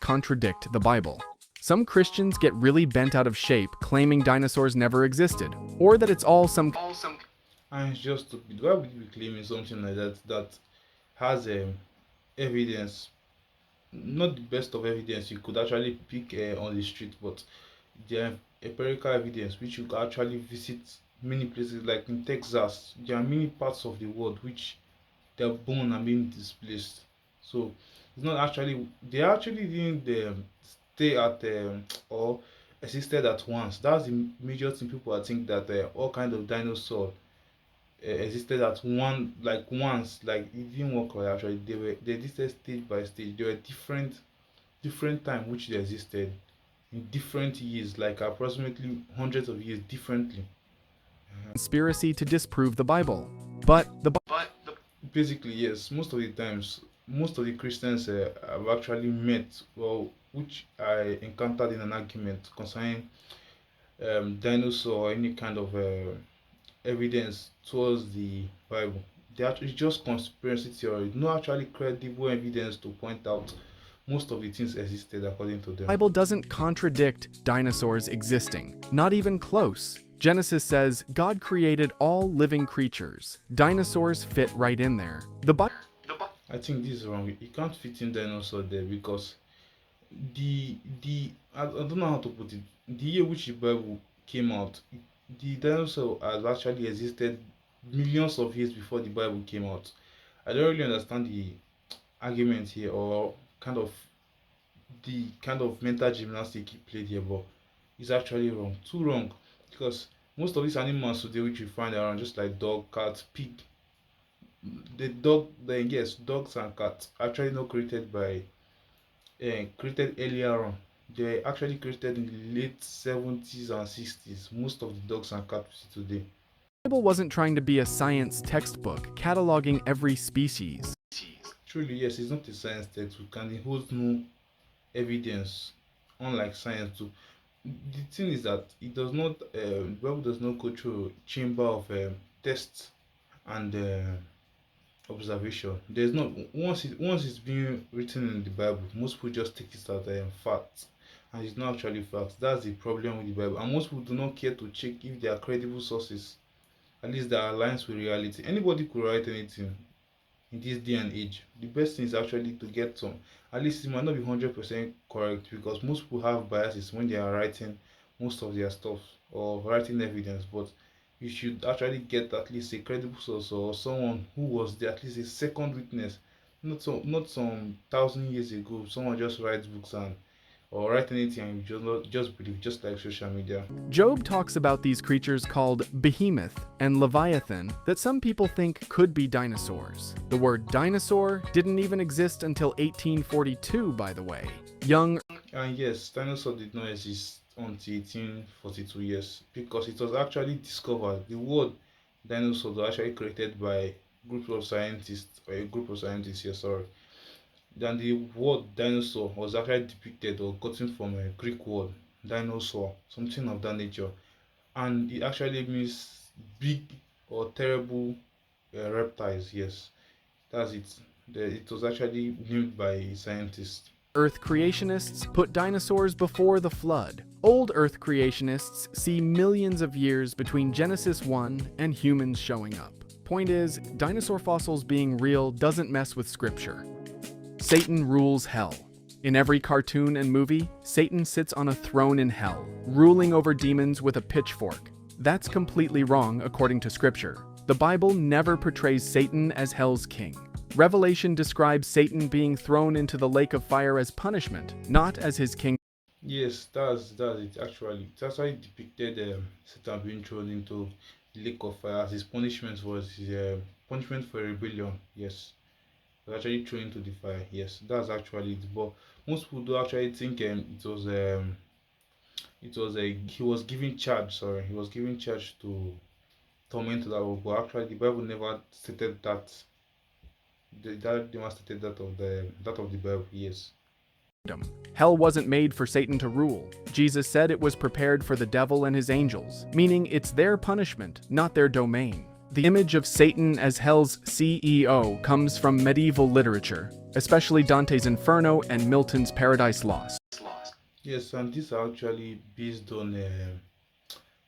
contradict the Bible. Some Christians get really bent out of shape claiming dinosaurs never existed, or that it's all some And it's just stupid. Why would you be claiming something like that has evidence? Not the best of evidence you could actually pick on the street, but the empirical evidence which you could actually visit many places like in Texas. There are many parts of the world which their bone are being displaced. So it's not actually they actually didn't stay at or existed at once. That's the major thing people are think that all kind of dinosaur existed at one like once like it didn't work right actually they existed stage by stage. There were different time which they existed in different years like approximately hundreds of years differently. conspiracy to disprove the Bible. But the Basically, yes. Most of the times, most of the Christians have actually met, well, which I encountered in an argument concerning dinosaur or any kind of evidence towards the Bible. They actually just conspiracy theory, no actually credible evidence to point out most of the things existed according to them. Bible doesn't contradict dinosaurs existing, not even close. Genesis says God created all living creatures. Dinosaurs fit right in there. The Bible I think this is wrong. You can't fit in dinosaur there because I don't know how to put it. The year which the Bible came out, the dinosaur has actually existed millions of years before the Bible came out. I don't really understand the argument here or kind of mental gymnastics he played here, but it's actually wrong. Too wrong. Because most of these animals today which you find around just like dog, cat, pig, the dog then yes, dogs and cats actually not created by created earlier on. They actually created in the late 70s and 60s. Most of the dogs and cats we see today. wasn't trying to be a science textbook cataloging every species. Truly, yes, it's not a science textbook and it holds no evidence, unlike science too. The thing is that it does not, the Bible does not go through a chamber of tests and observation. There's not once it's being written in the Bible, most people just take it as fact, and it's not actually fact. That's the problem with the Bible, and most people do not care to check if they are credible sources. At least that aligns with reality. Anybody could write anything in this day and age. The best thing is actually to get some. At least it might not be 100% correct because most people have biases when they are writing most of their stuff or writing evidence, but you should actually get at least a credible source or someone who was there, at least a second witness. Not some thousand years ago. Someone just writes books and or write anything and you just believe, just like social media. Job talks about these creatures called Behemoth and Leviathan that some people think could be dinosaurs. The word dinosaur didn't even exist until 1842, by the way. Young And yes, dinosaur did not exist until 1842 years because it was actually discovered. The word dinosaur was actually created by groups of scientists or a group of scientists, yes, sorry. Then the word dinosaur was actually depicted or gotten from a Greek word dinosaur, something of that nature, and it actually means big or terrible reptiles. Yes, that's it. It was actually named by scientists. Earth creationists put dinosaurs before the flood. Old Earth creationists see millions of years between Genesis 1 and humans showing up. Point is, dinosaur fossils being real doesn't mess with scripture. Satan rules hell. In every cartoon and movie, Satan sits on a throne in hell, ruling over demons with a pitchfork. That's completely wrong according to scripture. The Bible never portrays Satan as hell's king. Revelation describes Satan being thrown into the lake of fire as punishment, not as his king. Yes, that's it. Actually, that's why it depicted Satan being thrown into the lake of fire as his punishment was his punishment for rebellion. Yes, was actually thrown into the fire. Yes, that's actually it. But most people do actually think it was a he was given charge. Sorry, he was given charge to torment that world. But actually, the Bible never stated that. That never stated that of the Bible. Yes. Hell wasn't made for Satan to rule. Jesus said it was prepared for the devil and his angels, meaning it's their punishment, not their domain. The image of Satan as hell's CEO comes from medieval literature, especially Dante's Inferno and Milton's Paradise Lost. Yes, and these are actually based on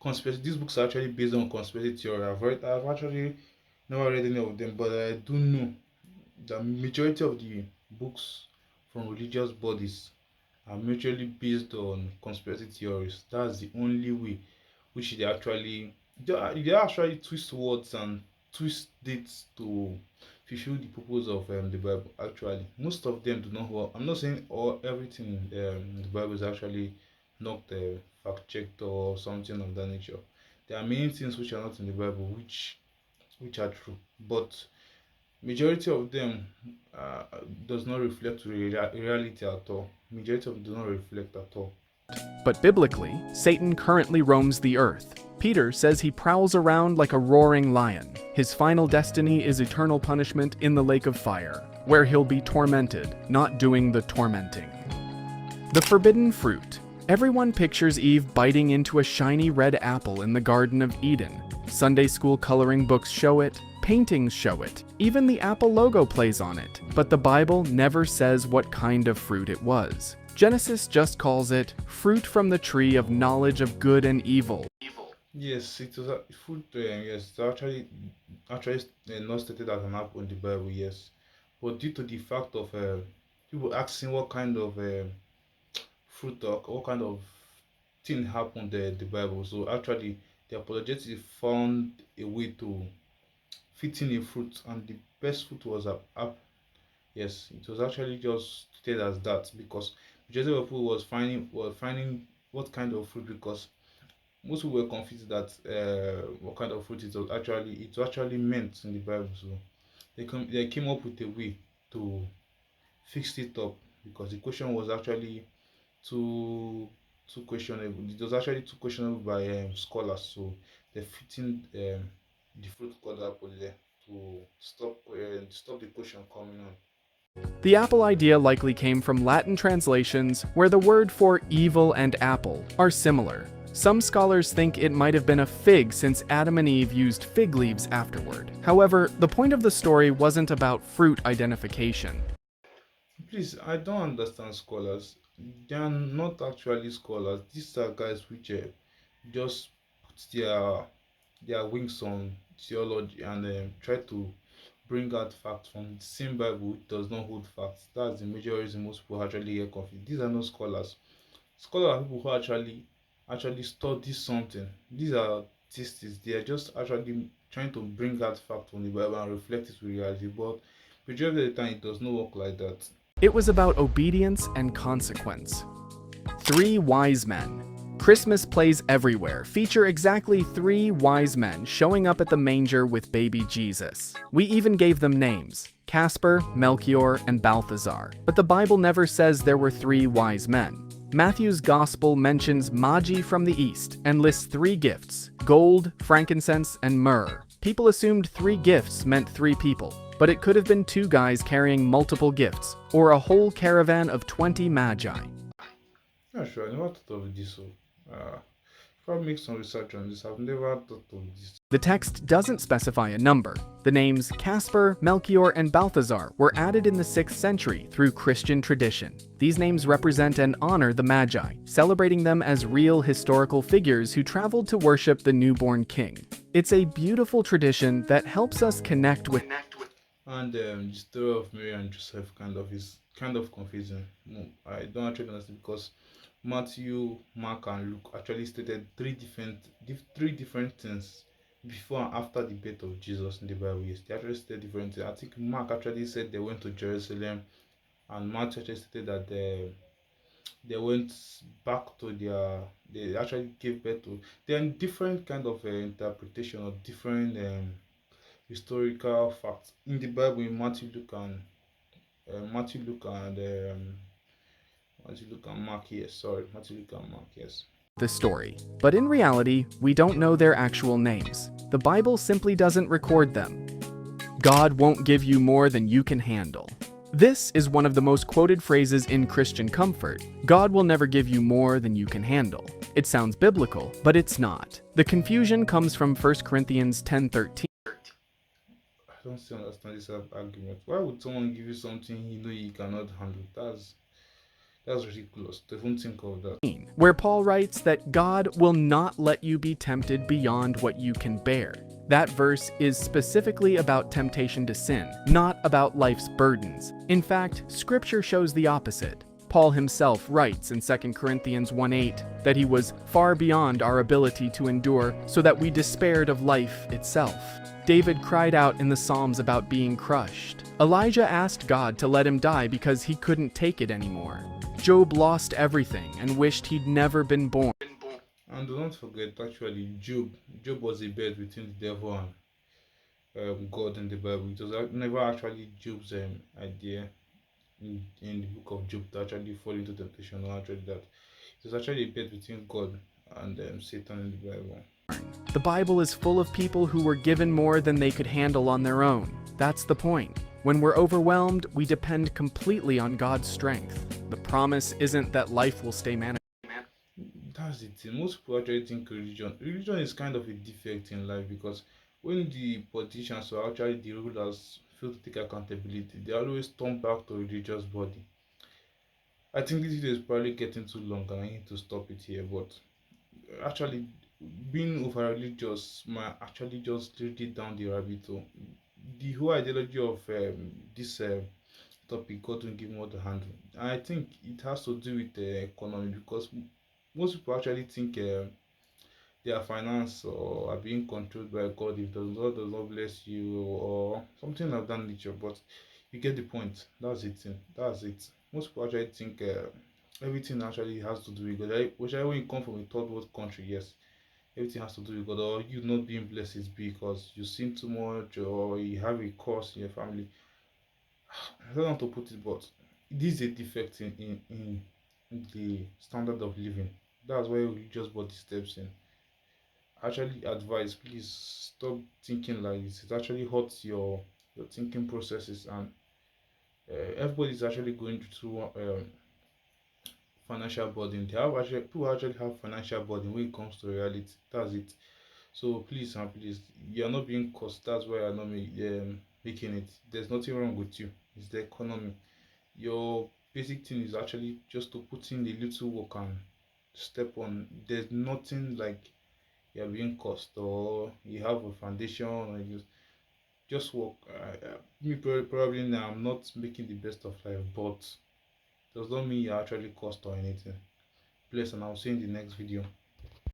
conspiracy. These books are actually based on conspiracy theory. I've actually never read any of them, but I do know the majority of the books from religious bodies are majorly based on conspiracy theories. That's the only way which they actually twist words and twist dates to fulfill the purpose of the Bible. Actually, most of them do not work. I'm not saying all everything in the Bible is actually not fact checked or something of that nature. There are many things which are not in the Bible which are true, but majority of them uh, does not reflect reality at all. Majority of them do not reflect at all. But biblically, Satan currently roams the earth. Peter says he prowls around like a roaring lion. His final destiny is eternal punishment in the lake of fire, where he'll be tormented, not doing the tormenting. The forbidden fruit. Everyone pictures Eve biting into a shiny red apple in the Garden of Eden. Sunday school coloring books show it, paintings show it, even the Apple logo plays on it. But the Bible never says what kind of fruit it was. Genesis just calls it fruit from the tree of knowledge of good and evil. Yes, it was food. Yes, it's actually not stated as an apple in the Bible. Yes, but due to the fact of people asking what kind of fruit or what kind of thing happened in the Bible, so actually the apologetics found a way to fit in a fruit, and the best fruit was a apple. Yes, it was actually just stated as that because majority of people was finding what kind of fruit, because most people were confused that what kind of fruit it was actually meant in the Bible. So they came up with a way to fix it up, because the question was actually too questionable. It was actually too questionable by scholars. So they fit in the fruit called apple there to stop the question coming on. The apple idea likely came from Latin translations where the word for evil and apple are similar. Some scholars think it might have been a fig since Adam and Eve used fig leaves afterward. However, the point of the story wasn't about fruit identification. Please, I don't understand scholars. They are not actually scholars. These are guys which just put their wings on theology and try to bring out facts from the same Bible which does not hold facts. That's the major reason most people actually get confused. These are not scholars. Scholars are people who actually study something. These are theists. They are just actually trying to bring out facts from the Bible and reflect it with reality. But majority of the time, it does not work like that. It was about obedience and consequence. 3 wise men. Christmas plays everywhere feature exactly 3 wise men showing up at the manger with baby Jesus. We even gave them names: Casper, Melchior, and Balthazar. But the Bible never says there were 3 wise men. Matthew's Gospel mentions Magi from the East and lists 3 gifts: gold, frankincense, and myrrh. People assumed 3 gifts meant 3 people, but it could have been 2 guys carrying multiple gifts, or a whole caravan of 20 magi. Yeah, sure. I never thought of this. So, if I make some research on this, I've never thought of this. The text doesn't specify a number. The names Casper, Melchior, and Balthazar were added in the 6th century through Christian tradition. These names represent and honor the Magi, celebrating them as real historical figures who traveled to worship the newborn king. It's a beautiful tradition that helps us connect with. And the story of Mary and Joseph is kind of confusing. No, I don't actually understand, because Matthew, Mark, and Luke actually stated three different things before and after the birth of Jesus in the Bible. Yes, they actually stated different things. I think Mark actually said they went to Jerusalem, and Matthew actually stated that they went back to they actually gave birth to. Then different kind of interpretation of different historical facts in the Bible in Matthew, Luke, and Matthew, Luke, and Matthew, Luke, and Mark. Yes, sorry, Matthew, Luke, and Mark. Yes. The story. But in reality, we don't know their actual names. The Bible simply doesn't record them. God won't give you more than you can handle. This is one of the most quoted phrases in Christian comfort. God will never give you more than you can handle. It sounds biblical, but it's not. The confusion comes from 1 Corinthians 10:13. I don't still understand this argument. Why would someone give you something you know you cannot handle? That's ridiculous. To even think of that. where Paul writes that God will not let you be tempted beyond what you can bear. That verse is specifically about temptation to sin, not about life's burdens. In fact, Scripture shows the opposite. Paul himself writes in 2 Corinthians 1:8 that he was far beyond our ability to endure, so that we despaired of life itself. David cried out in the Psalms about being crushed. Elijah asked God to let him die because he couldn't take it anymore. Job lost everything and wished he'd never been born. And do not forget, actually, Job was a bed between the devil and God in the Bible. It was never actually Job's idea in the book of Job to actually fall into temptation, or actually that it was actually a bed between God and Satan in the Bible. The Bible is full of people who were given more than they could handle on their own. That's the point. When we're overwhelmed, we depend completely on God's strength. The promise isn't that life will stay manageable. That's the thing. Most people actually think religion is kind of a defect in life, because when the politicians or actually the rulers fail to take accountability, they always turn back to religious body. I think this video is probably getting too long and I need to stop it here, but actually being over religious might actually just lead it down the rabbit hole. The whole ideology of this topic God will give more to handle. And I think it has to do with the economy, because most people actually think their finance or are being controlled by God if God does not bless you or something of that nature. But you get the point. That's it. That's it. Most people actually think everything actually has to do with God. Which when you come from a third world country, yes, everything has to do with God, or you not being blessed is because you sin too much or you have a curse in your family. I don't know how to put it, but this is a defect in the standard of living. That's why religious body steps in. Actually advise, please stop thinking like this. It actually hurts your thinking processes, and everybody's actually going through financial burden. They have actually People actually have financial burden when it comes to reality. That's it. So please and please, you are not being cost. That's why I'm not making it. There's nothing wrong with you. It's the economy. Your basic thing is actually just to put in a little work and step on. There's nothing like you're being cost or you have a foundation, or just work. Me probably now I'm not making the best of life, but does not mean you're actually cost or anything. Please, and I'll see you in the next video.